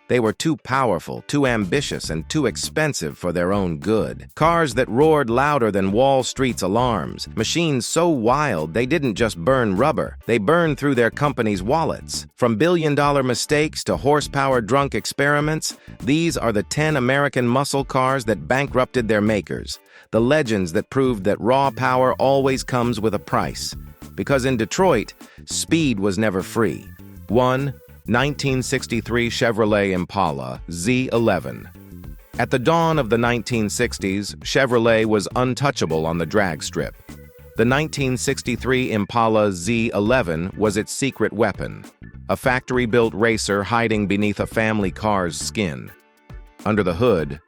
They were too powerful, too ambitious, and too expensive for their own good. Cars that roared louder than Wall Street's alarms. Machines so wild they didn't just burn rubber. They burned through their company's wallets. From billion-dollar mistakes to horsepower-drunk experiments, these are the 10 American muscle cars that bankrupted their makers. The legends that proved that raw power always comes with a price. Because in Detroit, speed was never free. 1963 Chevrolet Impala Z11. At the dawn of the 1960s, Chevrolet was untouchable on the drag strip. The 1963 Impala Z11 was its secret weapon, a factory-built racer hiding beneath a family car's skin. Under the hood,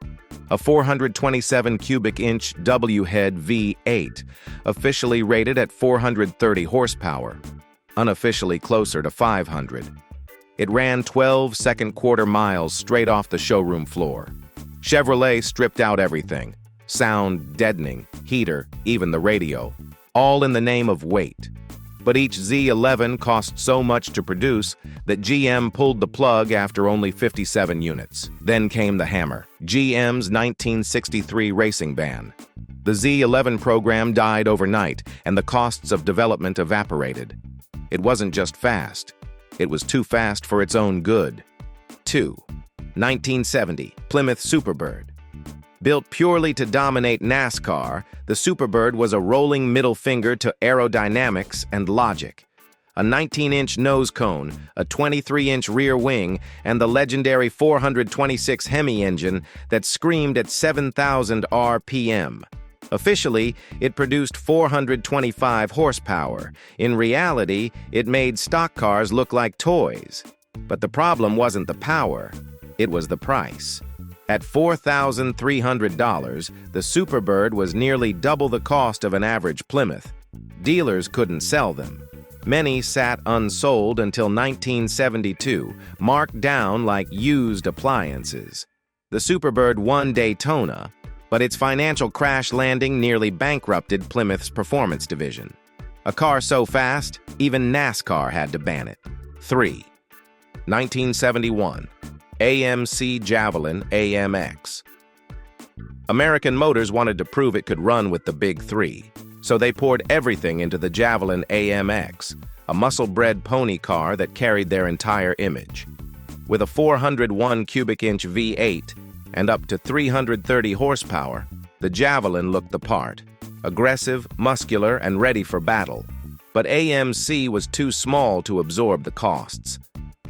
a 427 cubic inch W-head V8, officially rated at 430 horsepower, unofficially closer to 500. It ran 12 second-quarter miles straight off the showroom floor. Chevrolet stripped out everything: sound, deadening, heater, even the radio, all in the name of weight. But each Z11 cost so much to produce that GM pulled the plug after only 57 units. Then came the hammer: GM's 1963 racing ban. The Z11 program died overnight, and the costs of development evaporated. It wasn't just fast. It was too fast for its own good. 1970 Plymouth Superbird. Built purely to dominate NASCAR, the Superbird was a rolling middle finger to aerodynamics and logic. A 19-inch nose cone, a 23-inch rear wing, and the legendary 426 Hemi engine that screamed at 7,000 RPM. Officially, it produced 425 horsepower. In reality, it made stock cars look like toys. But the problem wasn't the power, it was the price. At $4,300, the Superbird was nearly double the cost of an average Plymouth. Dealers couldn't sell them. Many sat unsold until 1972, marked down like used appliances. The Superbird won Daytona, but its financial crash landing nearly bankrupted Plymouth's performance division. A car so fast, even NASCAR had to ban it. 1971 AMC Javelin AMX. American Motors wanted to prove it could run with the Big Three, so they poured everything into the Javelin AMX, a muscle-bred pony car that carried their entire image. With a 401 cubic inch V8 and up to 330 horsepower, the Javelin looked the part: aggressive, muscular, and ready for battle. But AMC was too small to absorb the costs.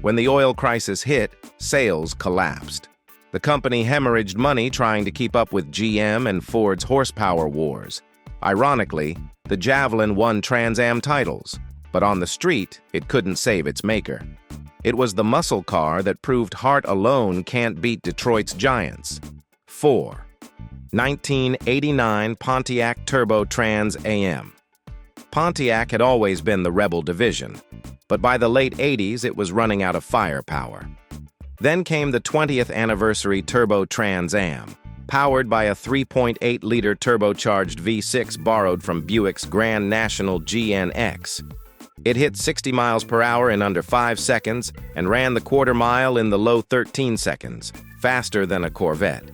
When the oil crisis hit, sales collapsed. The company hemorrhaged money trying to keep up with GM and Ford's horsepower wars. Ironically, the Javelin won Trans Am titles, but on the street, it couldn't save its maker. It was the muscle car that proved heart alone can't beat Detroit's giants. 1989 Pontiac Turbo Trans Am. Pontiac had always been the rebel division, but by the late 80s it was running out of firepower. Then came the 20th anniversary Turbo Trans Am, powered by a 3.8-liter turbocharged V6 borrowed from Buick's Grand National GNX. It hit 60 miles per hour in under 5 seconds and ran the quarter mile in the low 13 seconds, faster than a Corvette.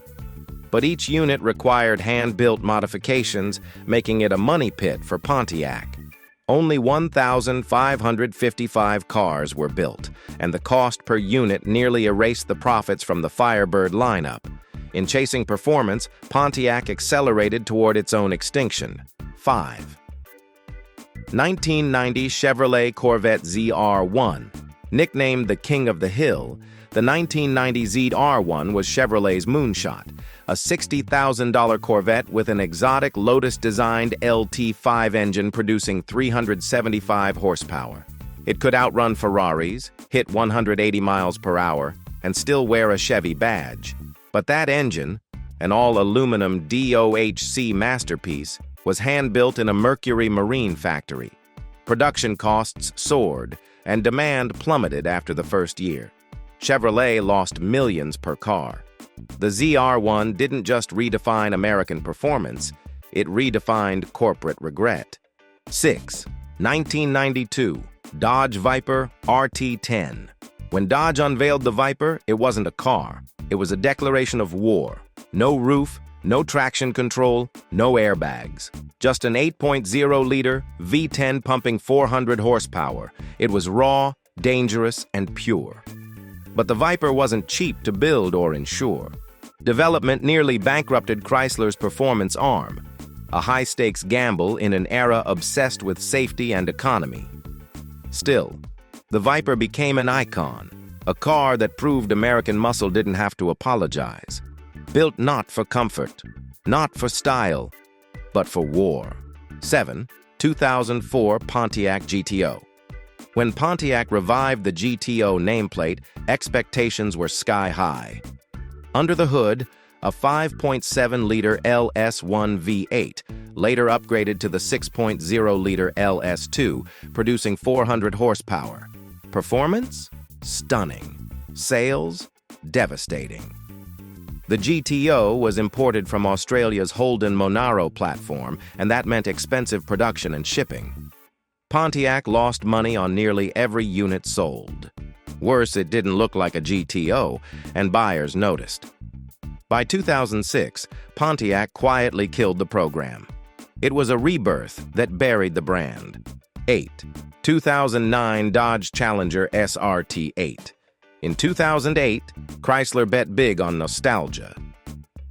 But each unit required hand-built modifications, making it a money pit for Pontiac. Only 1,555 cars were built, and the cost per unit nearly erased the profits from the Firebird lineup. In chasing performance, Pontiac accelerated toward its own extinction. 1990 Chevrolet Corvette ZR1. Nicknamed the King of the Hill, the 1990 ZR1 was Chevrolet's moonshot, a $60,000 Corvette with an exotic Lotus-designed LT5 engine producing 375 horsepower. It could outrun Ferraris, hit 180 miles per hour, and still wear a Chevy badge. But that engine, an all-aluminum DOHC masterpiece, was hand-built in a Mercury Marine factory. Production costs soared, and demand plummeted after the first year. Chevrolet lost millions per car. The ZR1 didn't just redefine American performance, it redefined corporate regret. 1992 Dodge Viper RT10. When Dodge unveiled the Viper, it wasn't a car. It was a declaration of war. No roof, no traction control, no airbags. Just an 8.0-liter V10 pumping 400 horsepower. It was raw, dangerous, and pure. But the Viper wasn't cheap to build or insure. Development nearly bankrupted Chrysler's performance arm, a high-stakes gamble in an era obsessed with safety and economy. Still, the Viper became an icon, a car that proved American muscle didn't have to apologize. Built not for comfort, not for style, but for war. 7. 2004 Pontiac GTO. When Pontiac revived the GTO nameplate, expectations were sky-high. Under the hood, a 5.7-liter LS1 V8, later upgraded to the 6.0-liter LS2, producing 400 horsepower. Performance? Stunning. Sales? Devastating. The GTO was imported from Australia's Holden Monaro platform, and that meant expensive production and shipping. Pontiac lost money on nearly every unit sold. Worse, it didn't look like a GTO, and buyers noticed. By 2006, Pontiac quietly killed the program. It was a rebirth that buried the brand. 8. 2009 Dodge Challenger SRT8. In 2008, Chrysler bet big on nostalgia.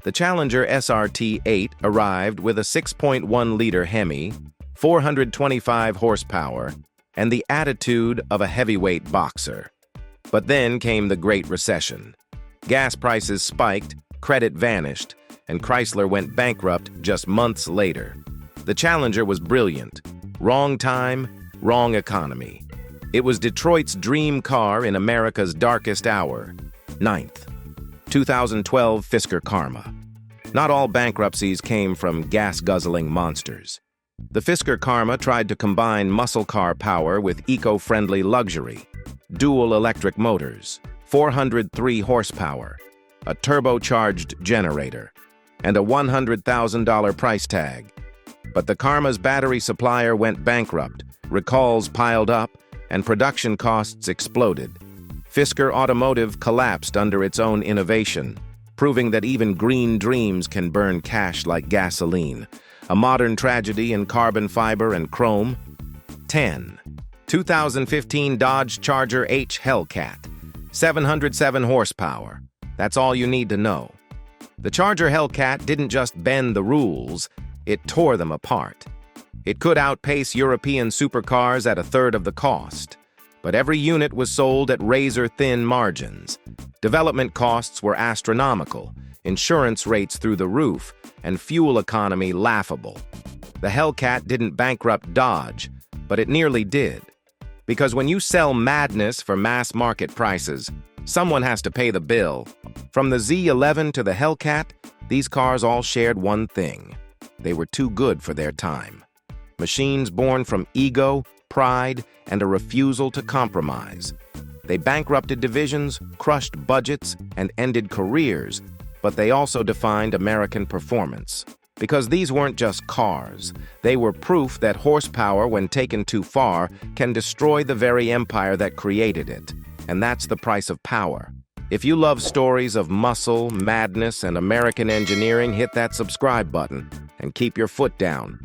The Challenger SRT8 arrived with a 6.1-liter Hemi, 425 horsepower, and the attitude of a heavyweight boxer. But then came the Great Recession. Gas prices spiked, credit vanished, and Chrysler went bankrupt just months later. The Challenger was brilliant. Wrong time, wrong economy. It was Detroit's dream car in America's darkest hour. 9th. 2012 Fisker Karma. Not all bankruptcies came from gas-guzzling monsters. The Fisker Karma tried to combine muscle car power with eco-friendly luxury. Dual electric motors, 403 horsepower, a turbocharged generator, and a $100,000 price tag. But the Karma's battery supplier went bankrupt, recalls piled up, and production costs exploded. Fisker Automotive collapsed under its own innovation, proving that even green dreams can burn cash like gasoline. A modern tragedy in carbon fiber and chrome. 10. 2015 Dodge Charger H Hellcat. 707 horsepower. That's all you need to know. The Charger Hellcat didn't just bend the rules, it tore them apart. It could outpace European supercars at a third of the cost, but every unit was sold at razor-thin margins. Development costs were astronomical, insurance rates through the roof, and fuel economy laughable. The Hellcat didn't bankrupt Dodge, but it nearly did. Because when you sell madness for mass market prices, someone has to pay the bill. From the Z11 to the Hellcat, these cars all shared one thing. They were too good for their time. Machines born from ego, pride, and a refusal to compromise. They bankrupted divisions, crushed budgets, and ended careers, but they also defined American performance. Because these weren't just cars, they were proof that horsepower, when taken too far, can destroy the very empire that created it. And that's the price of power. If you love stories of muscle, madness, and American engineering, hit that subscribe button and keep your foot down.